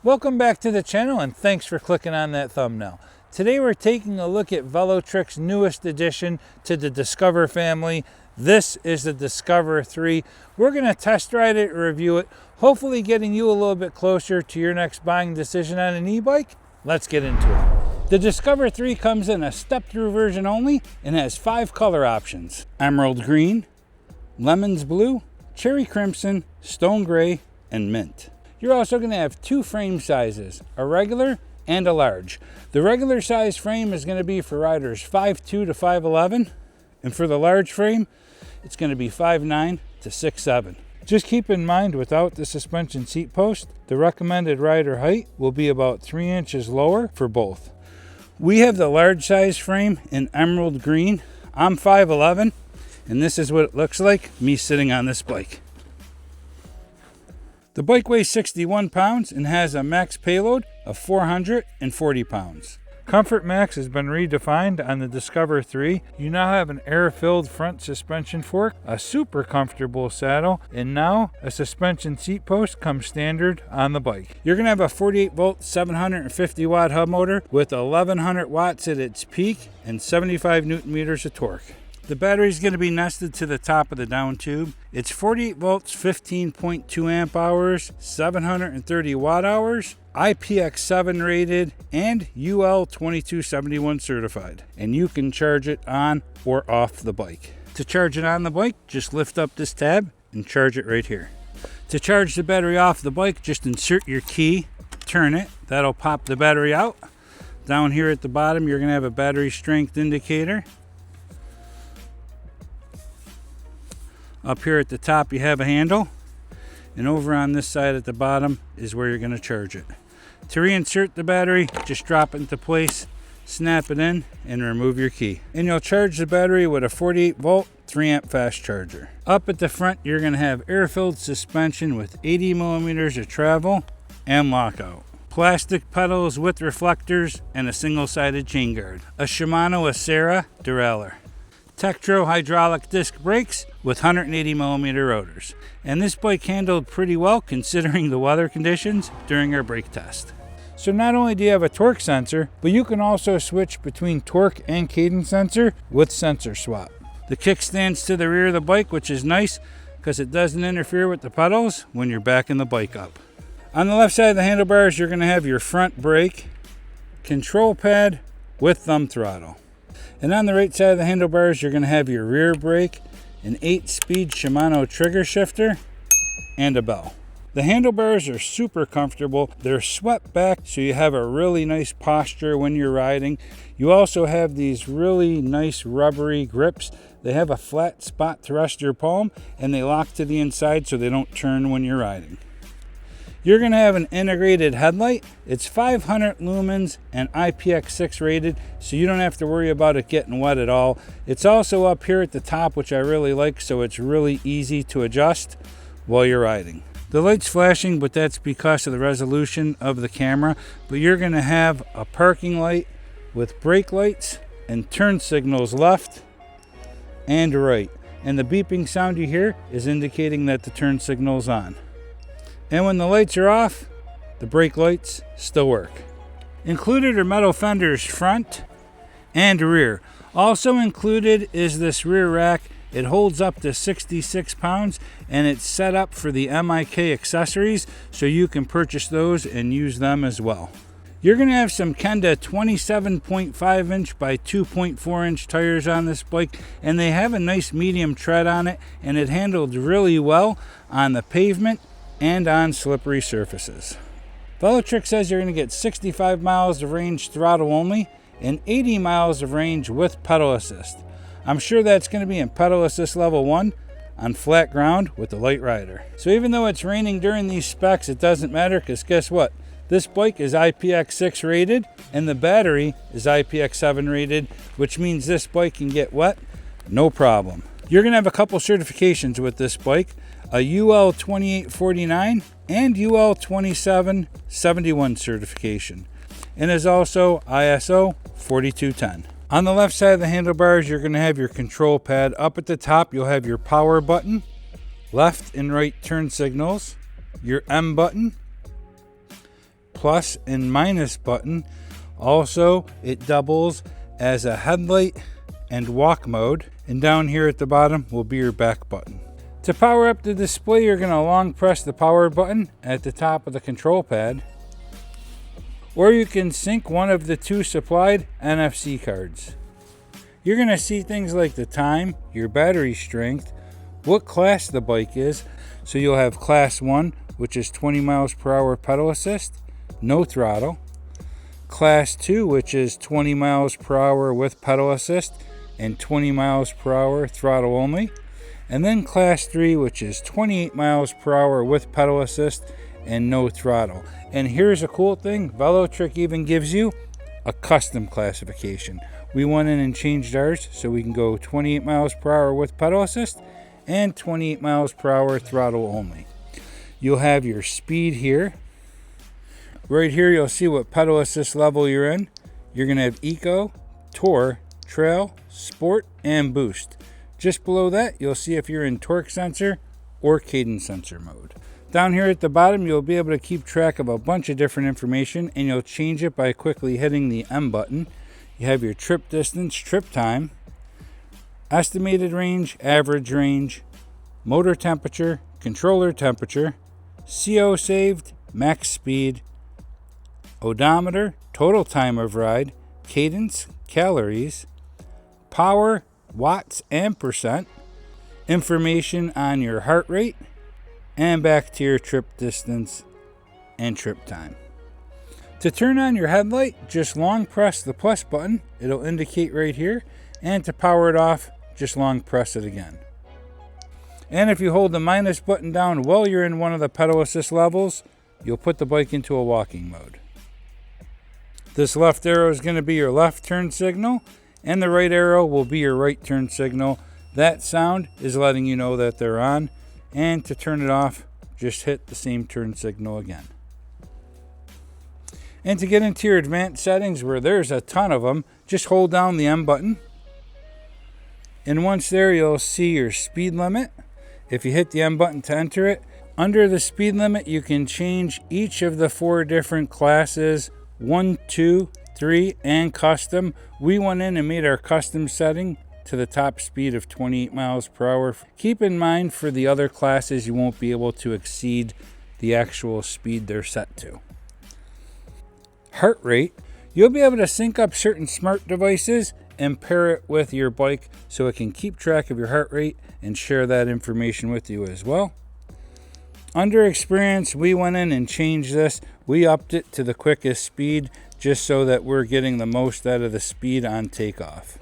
Welcome back to the channel and thanks for clicking on that thumbnail. Today we're taking a look at Velotric's newest addition to the Discover family. This is the Discover 3. We're going to test ride it and review it, hopefully getting you a little bit closer to your next buying decision on an e-bike. Let's get into it. The Discover 3 comes in a step-through version only and has 5 color options: emerald green, lemons blue, cherry crimson, stone gray, and mint. You're also going to have 2 frame sizes, a regular and a large. The regular size frame is going to be for riders 5'2" to 5'11", and for the large frame, it's going to be 5'9" to 6'7". Just keep in mind, without the suspension seat post, the recommended rider height will be about 3 inches lower for both. We have the large size frame in emerald green. I'm 5'11", and this is what it looks like, me sitting on this bike. The bike weighs 61 pounds and has a max payload of 440 pounds. Comfort Max has been redefined on the Discover 3. You now have an air-filled front suspension fork, a super comfortable saddle, and now a suspension seat post comes standard on the bike. You're going to have a 48 volt 750 watt hub motor with 1100 watts at its peak and 75 newton meters of torque. The battery is going to be nested to the top of the down tube. It's 48 volts, 15.2 amp hours, 730 watt hours, IPX7 rated, and UL 2271 certified. And you can charge it on or off the bike. To charge it on the bike, just lift up this tab and charge it right here. To charge the battery off the bike, just insert your key, turn it, that'll pop the battery out. Down here at the bottom, you're going to have a battery strength indicator. Up here at the top you have a handle, and over on this side at the bottom is where you're going to charge it. To reinsert the battery, just drop it into place, snap it in, and remove your key. And you'll charge the battery with a 48 volt 3 amp fast charger. Up at the front you're going to have air-filled suspension with 80 millimeters of travel and lockout. Plastic pedals with reflectors and a single-sided chain guard. A Shimano Acera derailleur. Tektro hydraulic disc brakes with 180 millimeter rotors. And this bike handled pretty well considering the weather conditions during our brake test. So not only do you have a torque sensor, but you can also switch between torque and cadence sensor with sensor swap. The kickstand's to the rear of the bike, which is nice because it doesn't interfere with the pedals when you're backing the bike up. On the left side of the handlebars, you're going to have your front brake, control pad with thumb throttle. And on the right side of the handlebars, you're going to have your rear brake, an 8-speed Shimano trigger shifter, and a bell. The handlebars are super comfortable. They're swept back, so you have a really nice posture when you're riding. You also have these really nice rubbery grips. They have a flat spot to rest your palm, and they lock to the inside so they don't turn when you're riding. You're going to have an integrated headlight. It's 500 lumens and IPX6 rated, so you don't have to worry about it getting wet at all. It's also up here at the top, which I really like, so it's really easy to adjust while you're riding. The light's flashing, but that's because of the resolution of the camera. But you're going to have a parking light with brake lights and turn signals left and right. And the beeping sound you hear is indicating that the turn signal's on. And when the lights are off, the brake lights still work. Included are metal fenders front and rear. Also included is this rear rack. It holds up to 66 pounds and it's set up for the MIK accessories, so you can purchase those and use them as well. You're going to have some Kenda 27.5 inch by 2.4 inch tires on this bike, and they have a nice medium tread on it, and it handled really well on the pavement and on slippery surfaces. Velotric says you're going to get 65 miles of range throttle only and 80 miles of range with pedal assist. I'm sure that's going to be in pedal assist level 1 on flat ground with the light rider. So even though it's raining during these specs, it doesn't matter, because guess what? This bike is IPX6 rated and the battery is IPX7 rated, which means this bike can get wet no problem. You're going to have a couple certifications with this bike, a UL 2849 and UL 2771 certification, and is also ISO 4210. On the left side of the handlebars, you're going to have your control pad. Up at the top, you'll have your power button, left and right turn signals, your M button, plus and minus button. Also, it doubles as a headlight and walk mode. And down here at the bottom will be your back button. To power up the display, you're going to long press the power button at the top of the control pad. Or you can sync one of the two supplied NFC cards. You're going to see things like the time, your battery strength, what class the bike is. So you'll have class 1, which is 20 miles per hour pedal assist, no throttle. Class 2, which is 20 miles per hour with pedal assist and 20 miles per hour throttle only. And then class 3, which is 28 miles per hour with pedal assist and no throttle. And here's a cool thing, Velotric even gives you a custom classification. We went in and changed ours so we can go 28 miles per hour with pedal assist and 28 miles per hour throttle only. You'll have your speed here. Right here you'll see what pedal assist level you're in. You're going to have Eco, Tour, Trail, Sport, and Boost. Just below that you'll see if you're in torque sensor or cadence sensor mode. Down here at the bottom you'll be able to keep track of a bunch of different information, and you'll change it by quickly hitting the M button. You have your trip distance, trip time, estimated range, average range, motor temperature, controller temperature, CO saved, max speed, odometer, total time of ride, cadence, calories, power, watts and percent, information on your heart rate, and back to your trip distance and trip time. To turn on your headlight, just long press the plus button. It'll indicate right here. And to power it off, just long press it again. And if you hold the minus button down while you're in one of the pedal assist levels, you'll put the bike into a walking mode. This left arrow is going to be your left turn signal, and the right arrow will be your right turn signal. That sound is letting you know that they're on. And to turn it off, just hit the same turn signal again. And to get into your advanced settings, where there's a ton of them, just hold down the M button. And once there, you'll see your speed limit. If you hit the M button to enter it, under the speed limit, you can change each of the 4 different classes, 1, 2, 3, and custom. We went in and made our custom setting to the top speed of 28 miles per hour. Keep in mind, for the other classes, you won't be able to exceed the actual speed they're set to. Heart rate, you'll be able to sync up certain smart devices and pair it with your bike so it can keep track of your heart rate and share that information with you as well. Under experience, we went in and changed this. We upped it to the quickest speed just so that we're getting the most out of the speed on takeoff.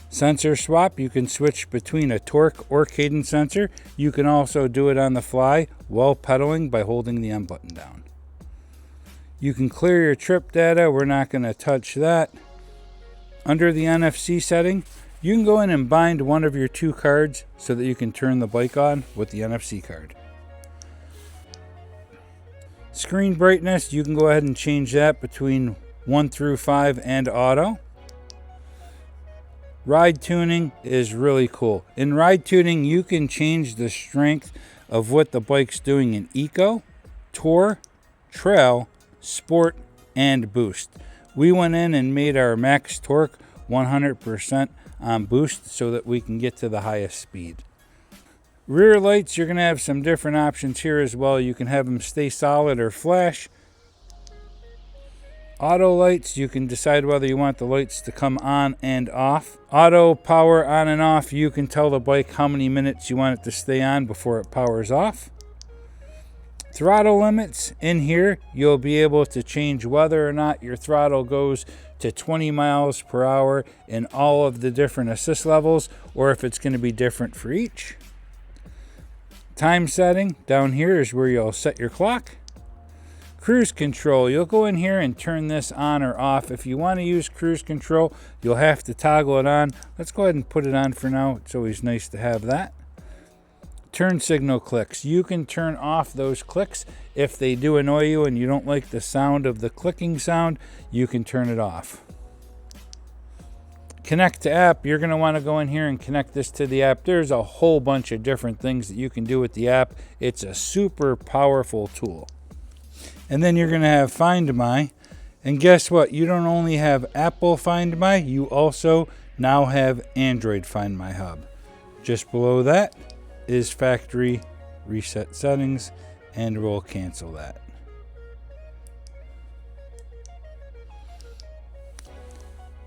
Sensor swap, you can switch between a torque or cadence sensor. You can also do it on the fly while pedaling by holding the M button down. You can clear your trip data. We're not going to touch that. Under the NFC setting, you can go in and bind one of your 2 cards so that you can turn the bike on with the NFC card. Screen brightness, you can go ahead and change that between 1 through 5 and auto. Ride tuning is really cool. In ride tuning, you can change the strength of what the bike's doing in Eco, Tour, Trail, Sport, and Boost. We went in and made our max torque 100% on Boost so that we can get to the highest speed. Rear lights, you're going to have some different options here as well. You can have them stay solid or flash. Auto lights, you can decide whether you want the lights to come on and off. Auto power on and off, you can tell the bike how many minutes you want it to stay on before it powers off. Throttle limits, in here you'll be able to change whether or not your throttle goes to 20 miles per hour in all of the different assist levels, or if it's going to be different for each. Time setting, down here is where you'll set your clock. Cruise control, you'll go in here and turn this on or off. If you want to use cruise control, you'll have to toggle it on. Let's go ahead and put it on for now. It's always nice to have that. Turn signal clicks. You can turn off those clicks. If they do annoy you and you don't like the sound of the clicking sound, you can turn it off. Connect to app, you're going to want to go in here and connect this to the app. There's a whole bunch of different things that you can do with the app. It's a super powerful tool. And then you're going to have Find My. And guess what? You don't only have Apple Find My, you also now have Android Find My Hub. Just below that is factory reset settings, and we'll cancel that.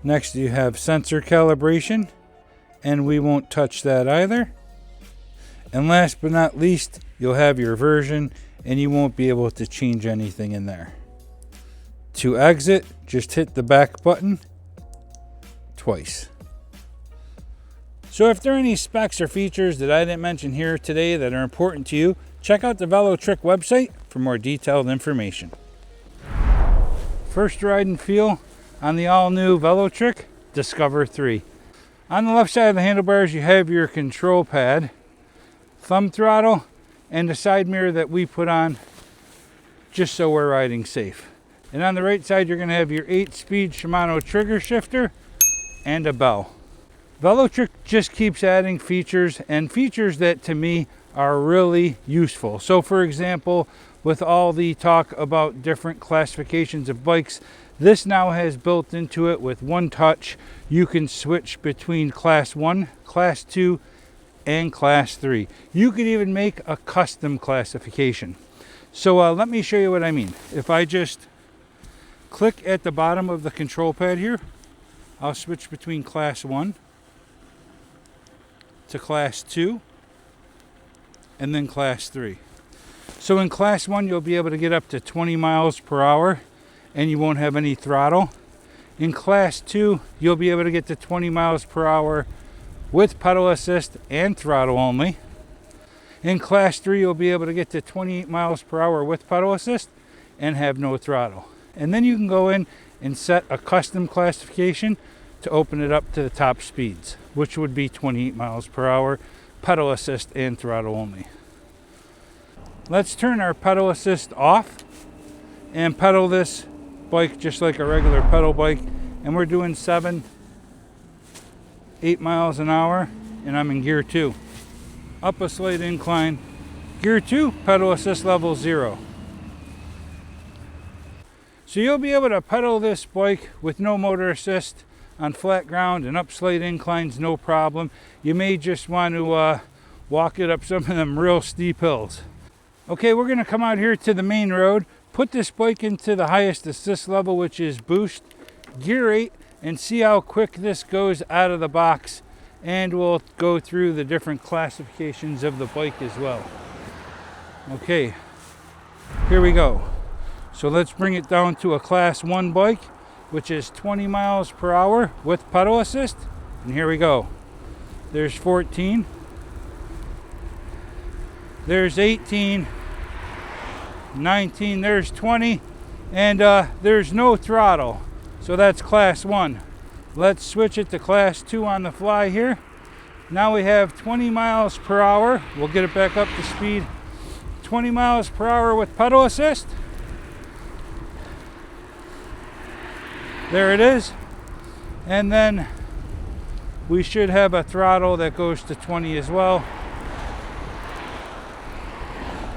Next you have sensor calibration, and we won't touch that either. And last but not least, you'll have your version, and you won't be able to change anything in there. To exit, just hit the back button twice. So if there are any specs or features that I didn't mention here today that are important to you, check out the Velotric website for more detailed information. First ride and feel on the all-new Velotric Discover 3. On the left side of the handlebars, you have your control pad, thumb throttle, and the side mirror that we put on just so we're riding safe. And on the right side, you're going to have your 8-speed Shimano trigger shifter and a bell. Velotric just keeps adding features, and features that to me are really useful. So for example, with all the talk about different classifications of bikes, this now has built into it with one touch. You can switch between class 1, class 2, and class 3. You could even make a custom classification. So let me show you what I mean. If I just click at the bottom of the control pad here, I'll switch between class 1 to class 2 and then class 3. So in class 1, you'll be able to get up to 20 miles per hour and you won't have any throttle. In class 2, you'll be able to get to 20 miles per hour with pedal assist and throttle only. In class 3, you'll be able to get to 28 miles per hour with pedal assist and have no throttle. And then you can go in and set a custom classification to open it up to the top speeds, which would be 28 miles per hour, pedal assist and throttle only. Let's turn our pedal assist off and pedal this bike just like a regular pedal bike, and we're doing 7-8 miles an hour, and I'm in gear 2. Up a slight incline, gear 2, pedal assist level 0. So you'll be able to pedal this bike with no motor assist on flat ground and up slight inclines, no problem. You may just want to walk it up some of them real steep hills. Okay, we're going to come out here to the main road, put this bike into the highest assist level, which is boost, gear 8, and see how quick this goes out of the box. And we'll go through the different classifications of the bike as well. Okay, here we go. So let's bring it down to a class 1 bike, which is 20 miles per hour with pedal assist. And here we go. There's 14. There's 18. 19, there's 20, and there's no throttle, so that's class 1. Let's switch it to class 2 on the fly here. Now we have 20 miles per hour. We'll get it back up to speed. 20 miles per hour with pedal assist. There it is. And then we should have a throttle that goes to 20 as well.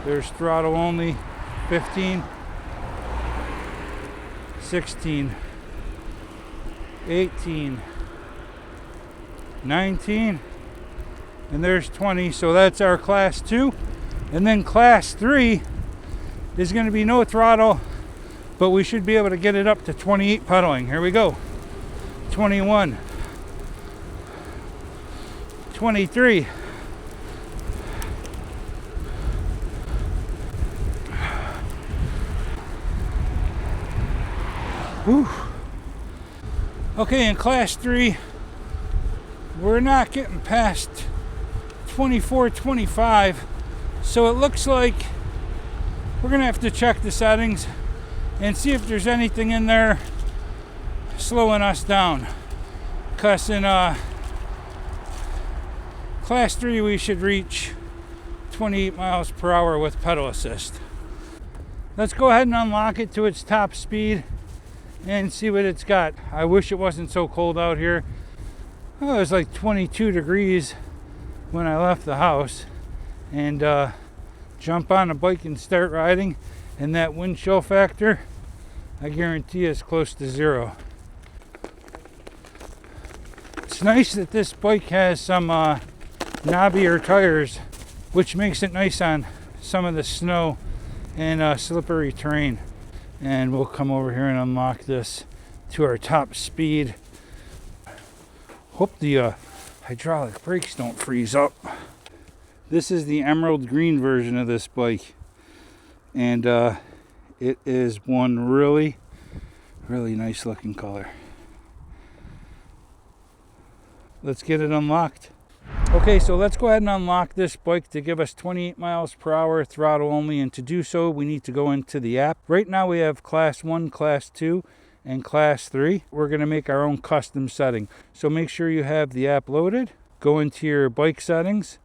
There's throttle only. 15, 16, 18, 19, and there's 20. So that's our class 2. And then class 3 is going to be no throttle, but we should be able to get it up to 28 pedaling. Here we go. 21, 23, 'Whew. Okay, in class 3, we're not getting past 24, 25, so it looks like we're gonna have to check the settings and see if there's anything in there slowing us down. Because in class 3, we should reach 28 miles per hour with pedal assist. Let's go ahead and unlock it to its top speed and see what it's got. I wish it wasn't so cold out here. Oh, it was like 22 degrees when I left the house, and jump on a bike and start riding, and that wind chill factor, I guarantee, is close to zero. It's nice that this bike has some knobbier tires, which makes it nice on some of the snow and slippery terrain. And we'll come over here and unlock this to our top speed. Hope the hydraulic brakes don't freeze up. This is the emerald green version of this bike, and it is one really nice looking color. Let's get it unlocked. Okay, so let's go ahead and unlock this bike to give us 28 miles per hour throttle only, and to do so we need to go into the app. Right now we have class 1, class 2, and class 3. We're going to make our own custom setting, so make sure you have the app loaded. Go into your bike settings.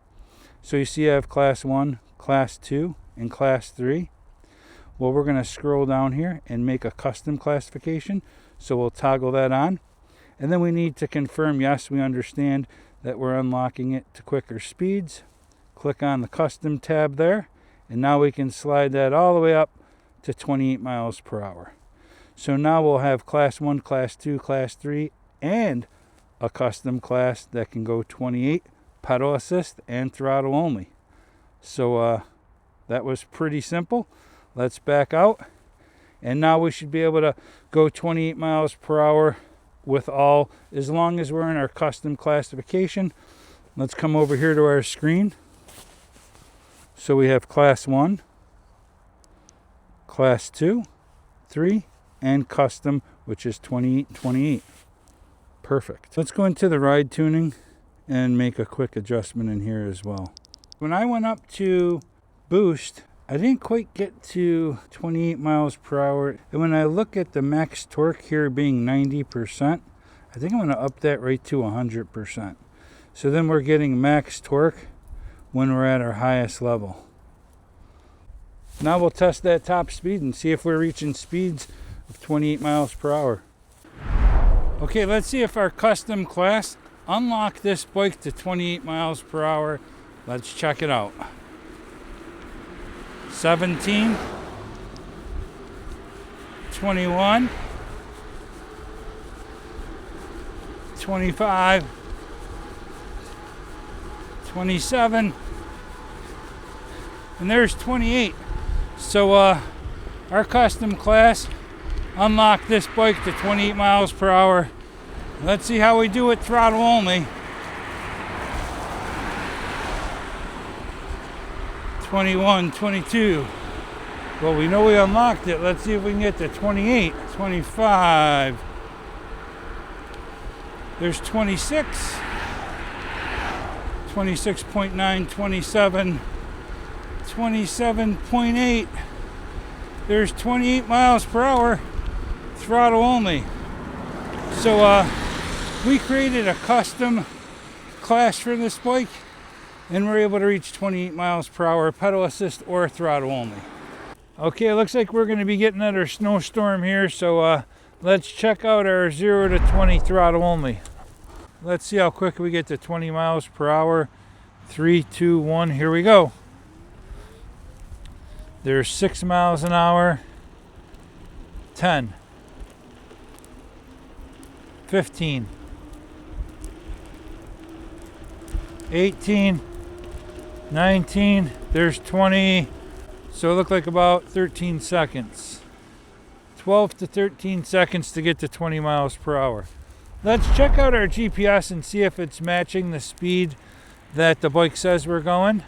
So you see I have class 1, class 2, and class 3. Well, we're going to scroll down here and make a custom classification, so we'll toggle that on. And then we need to confirm, yes, we understand that we're unlocking it to quicker speeds. Click on the custom tab there, and now we can slide that all the way up to 28 miles per hour. So now we'll have class 1, class 2, class 3, and a custom class that can go 28, pedal assist, and throttle only. So that was pretty simple. Let's back out, and now we should be able to go 28 miles per hour with all, as long as we're in our custom classification. Let's come over here to our screen. So we have class 1, class 2, 3, and custom, which is 28. Perfect. Let's go into the ride tuning and make a quick adjustment in here as well. When I went up to boost, I didn't quite get to 28 miles per hour. And when I look at the max torque here being 90%, I think I'm going to up that right to 100%. So then we're getting max torque when we're at our highest level. Now we'll test that top speed and see if we're reaching speeds of 28 miles per hour. Okay, let's see if our custom class unlocked this bike to 28 miles per hour. Let's check it out. 17, 21, 25, 27, and there's 28. So our custom class unlocked this bike to 28 miles per hour. Let's see how we do it throttle only. 21, 22. Well, we know we unlocked it. Let's see if we can get to 28, 25. There's 26, 26.9, 27, 27.8. There's 28 miles per hour, throttle only. So we created a custom class for this bike, and we're able to reach 28 miles per hour, pedal assist or throttle only. Okay, it looks like we're going to be getting another snowstorm here, so let's check out our 0 to 20 throttle only. Let's see how quick we get to 20 miles per hour. 3, 2, 1, here we go. There's 6 miles an hour, 10, 15, 18, 19, there's 20, so it looked like about 13 seconds. 12 to 13 seconds to get to 20 miles per hour. Let's check out our GPS and see if it's matching the speed that the bike says we're going.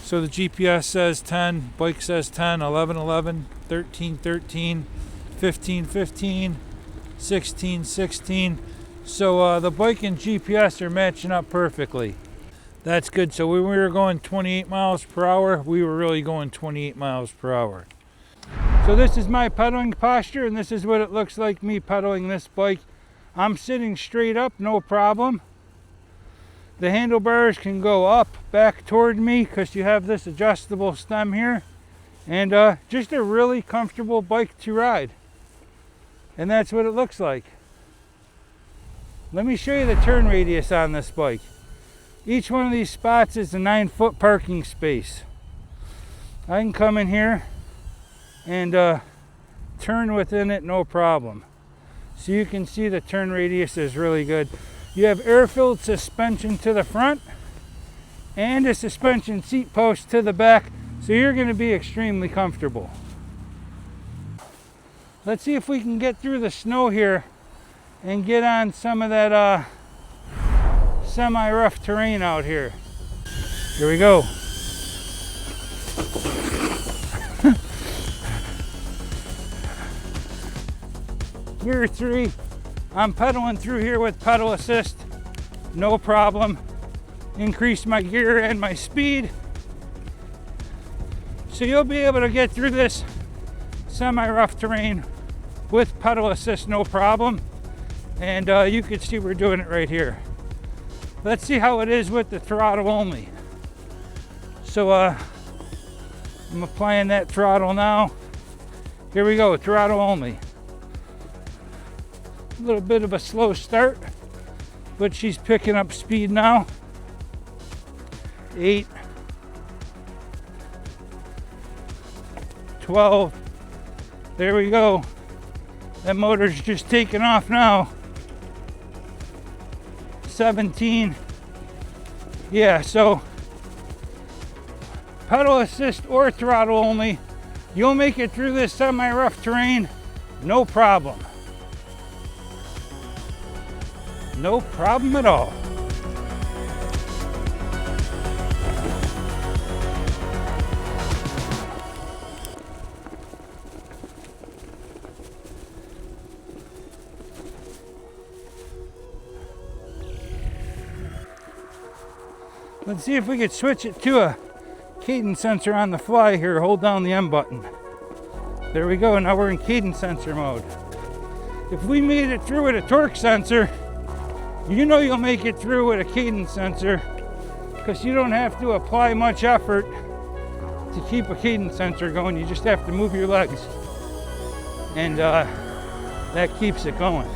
So the GPS says 10, bike says 10, 11, 11, 13, 13, 15, 15, 16, 16. So the bike and GPS are matching up perfectly. That's good. So when we were going 28 miles per hour, we were really going 28 miles per hour. So this is my pedaling posture, and this is what it looks like me pedaling this bike. I'm sitting straight up, no problem. The handlebars can go up, back toward me, because you have this adjustable stem here. And just a really comfortable bike to ride. And that's what it looks like. Let me show you the turn radius on this bike. Each one of these spots is a 9-foot parking space. I can come in here and turn within it, no problem. So you can see the turn radius is really good. You have air-filled suspension to the front and a suspension seat post to the back, so you're going to be extremely comfortable. Let's see if we can get through the snow here and get on some of that semi-rough terrain out here. Here we go. Gear 3, I'm pedaling through here with pedal assist, no problem. Increase my gear and my speed. So you'll be able to get through this semi-rough terrain with pedal assist, no problem. And you can see we're doing it right here. Let's see how it is with the throttle only. So I'm applying that throttle now. Here we go, throttle only. A little bit of a slow start, but she's picking up speed now. 8, 12, there we go. That motor's just taking off now. 17, yeah, so pedal assist or throttle only, you'll make it through this semi-rough terrain, no problem. No problem at all. Let's see if we could switch it to a cadence sensor on the fly here. Hold down the M button. There we go, now we're in cadence sensor mode. If we made it through with a torque sensor, you know you'll make it through with a cadence sensor, because you don't have to apply much effort to keep a cadence sensor going. You just have to move your legs, and that keeps it going.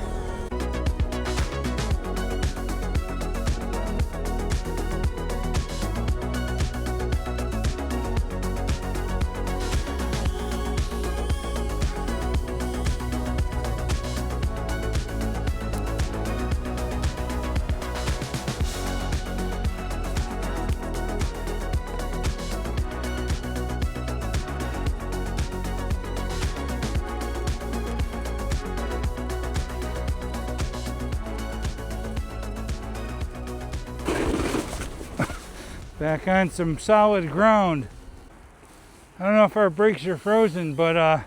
Back on some solid ground. I don't know if our brakes are frozen, but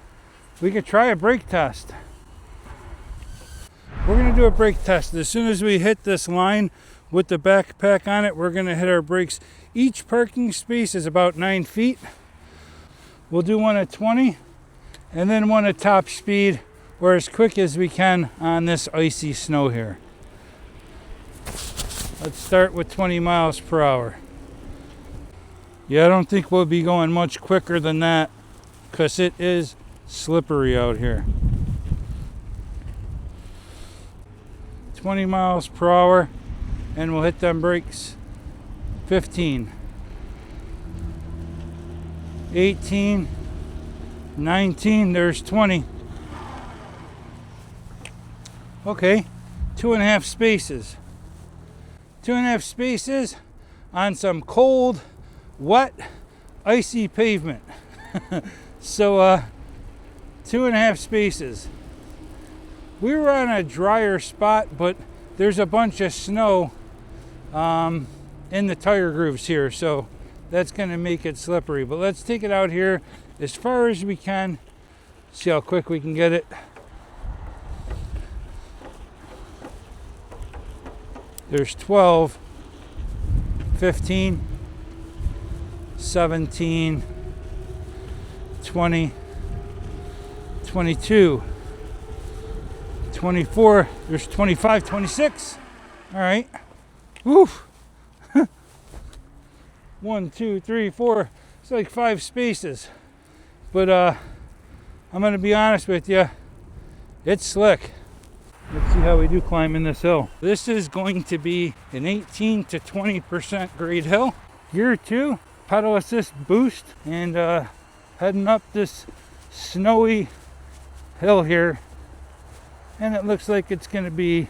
we could try a brake test. We're gonna do a brake test. As soon as we hit this line with the backpack on it, we're gonna hit our brakes. Each parking space is about 9 feet. We'll do one at 20 and then one at top speed, or as quick as we can on this icy snow here. Let's start with 20 miles per hour. Yeah, I don't think we'll be going much quicker than that, because it is slippery out here. 20 miles per hour, and we'll hit them brakes. 15, 18, 19, there's 20. Okay, 2.5 spaces. 2.5 spaces on some cold, wet, icy pavement. So 2.5 spaces. We were on a drier spot, but there's a bunch of snow in the tire grooves here, so that's going to make it slippery. But let's take it out here as far as we can, see how quick we can get it. There's 12, 15, 17, 20, 22, 24, there's 25, 26. All right. Woof. 1, 2, 3, 4. It's like 5 spaces. But I'm going to be honest with you, it's slick. Let's see how we do climbing this hill. This is going to be an 18 to 20% grade hill. Gear 2, pedal assist boost, and heading up this snowy hill here. And it looks like it's going to be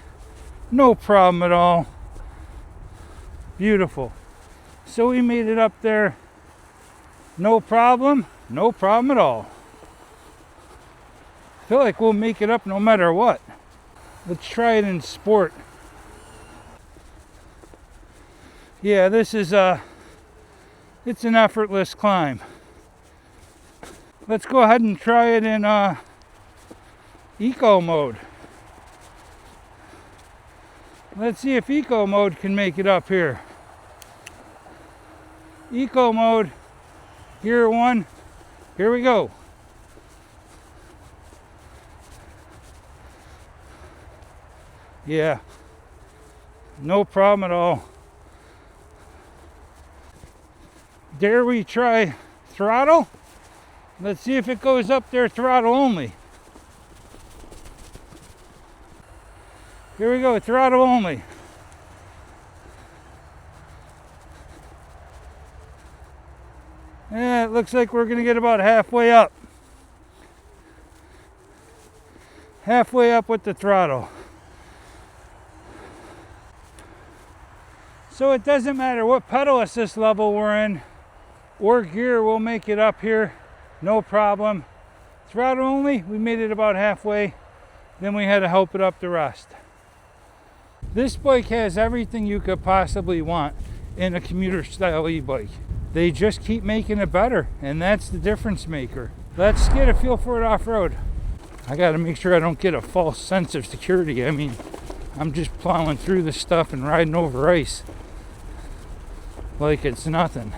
no problem at all. Beautiful. So we made it up there. No problem at all. I feel like we'll make it up no matter what. Let's try it in sport. Yeah, this is it's an effortless climb. Let's go ahead and try it in eco mode. Let's see if eco mode can make it up here. Eco mode, gear 1, here we go. Yeah, no problem at all. Dare we try throttle? Let's see if it goes up there throttle only. Here we go, throttle only. Yeah, it looks like we're gonna get about halfway up. Halfway up with the throttle. So it doesn't matter what pedal assist level we're in or gear, we'll make it up here, no problem. Throttle only, we made it about halfway, then we had to help it up the rest. This bike has everything you could possibly want in a commuter style e-bike. They just keep making it better, and that's the difference maker. Let's get a feel for it off-road. I gotta make sure I don't get a false sense of security. I mean, I'm just plowing through this stuff and riding over ice like it's nothing.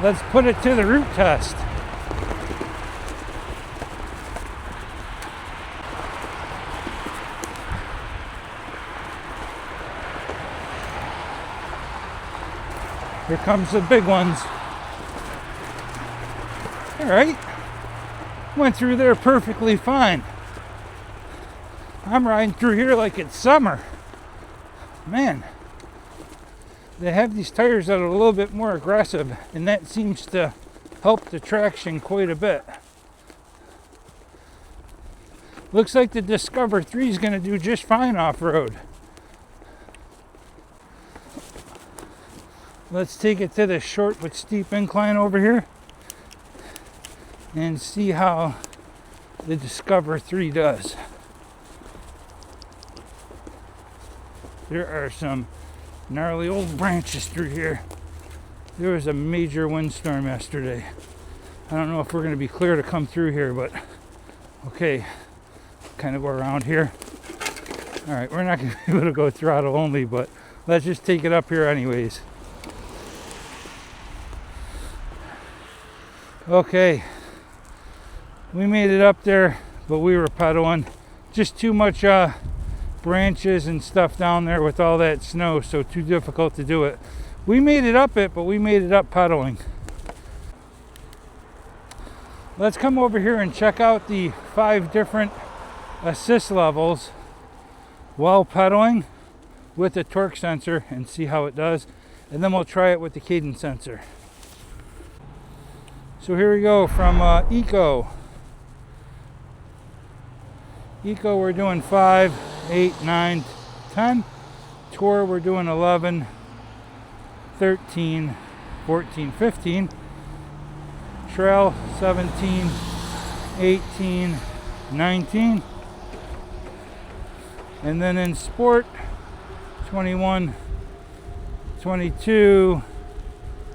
Let's put it to the root test. Here comes the big ones. All right, went through there perfectly fine. I'm riding through here like it's summer. Man, they have these tires that are a little bit more aggressive, and that seems to help the traction quite a bit. Looks like the Discover 3 is going to do just fine off-road. Let's take it to the short but steep incline over here and see how the Discover 3 does. There are some gnarly old branches through here. There was a major windstorm yesterday. I don't know if we're going to be clear to come through here, but okay, kind of go around here. All right, we're not going to be able to go throttle only, but let's just take it up here anyways. Okay, we made it up there, but we were pedaling. Just too much branches and stuff down there with all that snow, so too difficult to do it. We made it up it, but we made it up pedaling. Let's come over here and check out the 5 different assist levels while pedaling with the torque sensor and see how it does, and then we'll try it with the cadence sensor. So here we go from Eco. Eco we're doing 5, 8, 9, 10. Tour we're doing 11, 13, 14, 15. Trail 17, 18, 19. And then in sport 21, 22,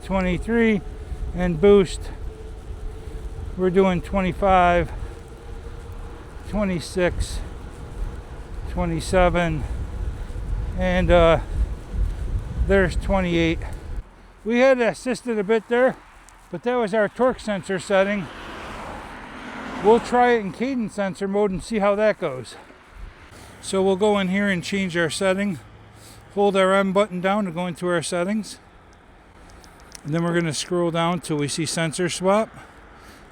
23, and boost we're doing 25, 26, 27, and there's 28. We had assisted a bit there, but that was our torque sensor setting. We'll try it in cadence sensor mode and see how that goes. So we'll go in here and change our setting. Hold our M button down to go into our settings. And then we're going to scroll down till we see sensor swap.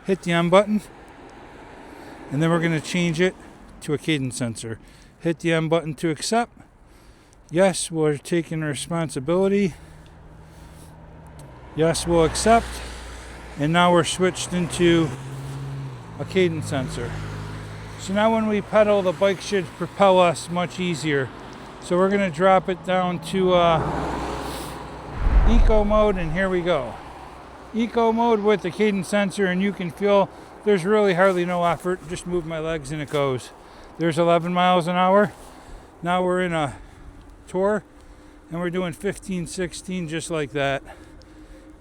Hit the M button. And then we're going to change it to a cadence sensor. Hit the M button to accept. Yes, we're taking responsibility. Yes, we'll accept. And now we're switched into a cadence sensor. So now when we pedal, the bike should propel us much easier. So we're going to drop it down to eco mode, and here we go. Eco mode with the cadence sensor, and you can feel there's really hardly no effort. Just move my legs and it goes. There's 11 miles an hour. Now we're in a tour and we're doing 15, 16 just like that.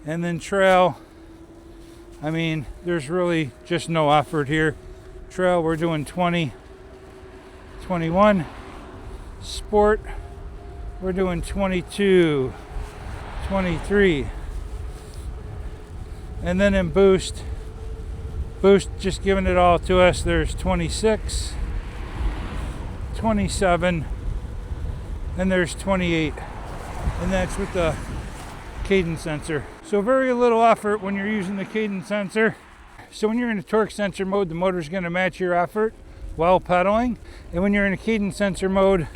And then trail, I mean, there's really just no effort here. Trail, we're doing 20, 21. Sport, we're doing 22, 23. And then in boost just giving it all to us, there's 26, 27, and there's 28. And that's with the cadence sensor. So very little effort when you're using the cadence sensor. So when you're in a torque sensor mode, the motor's going to match your effort while pedaling. And when you're in a cadence sensor mode,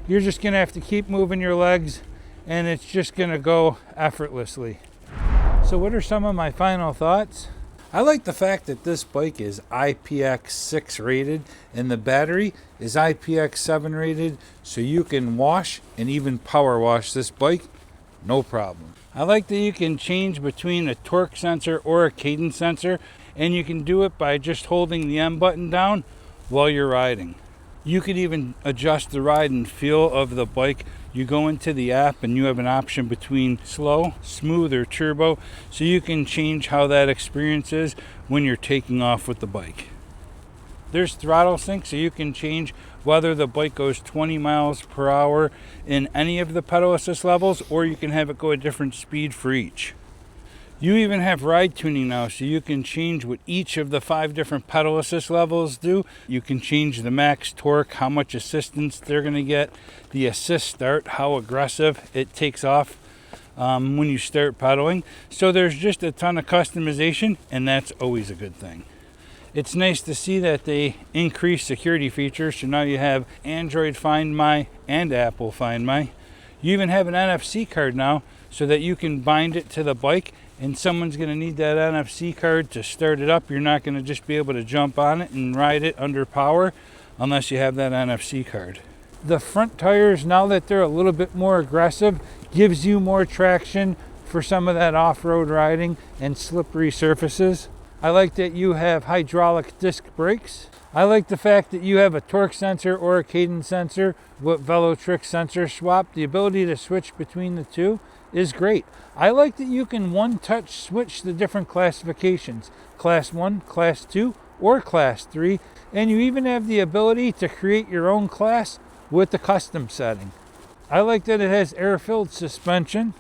you're just going to have to keep moving your legs, and it's just going to go effortlessly. So what are some of my final thoughts? I like the fact that this bike is IPX6 rated and the battery is IPX7 rated, so you can wash and even power wash this bike, no problem. I like that you can change between a torque sensor or a cadence sensor, and you can do it by just holding the M button down while you're riding. You could even adjust the ride and feel of the bike. You go into the app and you have an option between slow, smooth, or turbo, so you can change how that experience is when you're taking off with the bike. There's throttle sync, so you can change whether the bike goes 20 miles per hour in any of the pedal assist levels, or you can have it go a different speed for each. You even have ride tuning now, so you can change what each of the 5 different pedal assist levels do. You can change the max torque, how much assistance they're going to get, the assist start, how aggressive it takes off when you start pedaling. So there's just a ton of customization, and that's always a good thing. It's nice to see that they increase security features, so now you have Android Find My and Apple Find My. You even have an NFC card now, so that you can bind it to the bike, and someone's going to need that NFC card to start it up. You're not going to just be able to jump on it and ride it under power unless you have that NFC card. The front tires, now that they're a little bit more aggressive, gives you more traction for some of that off-road riding and slippery surfaces. I like that you have hydraulic disc brakes. I like the fact that you have a torque sensor or a cadence sensor with Velotric sensor swap. The ability to switch between the two is great. I like that you can one-touch switch the different classifications, Class 1, Class 2, or Class 3, and you even have the ability to create your own class with the custom setting. I like that it has air-filled suspension,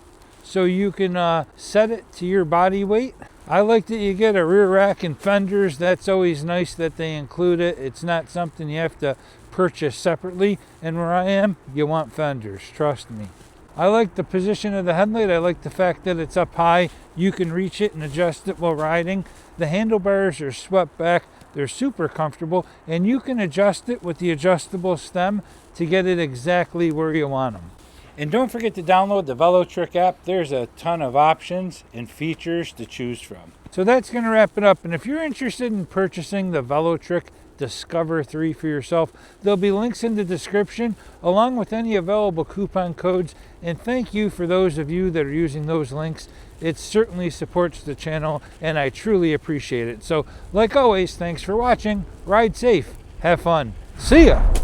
so you can set it to your body weight. I like that you get a rear rack and fenders. That's always nice that they include it. It's not something you have to purchase separately, and where I am, you want fenders, trust me. I like the position of the headlight. I like the fact that it's up high. You can reach it and adjust it while riding. The handlebars are swept back. They're super comfortable, and you can adjust it with the adjustable stem to get it exactly where you want them. And don't forget to download the Velotric app. There's a ton of options and features to choose from. So that's going to wrap it up. And if you're interested in purchasing the Velotric Discover 3 for yourself, there'll be links in the description along with any available coupon codes. And thank you for those of you that are using those links. It certainly supports the channel, and I truly appreciate it. So like always, thanks for watching. Ride safe. Have fun. See ya.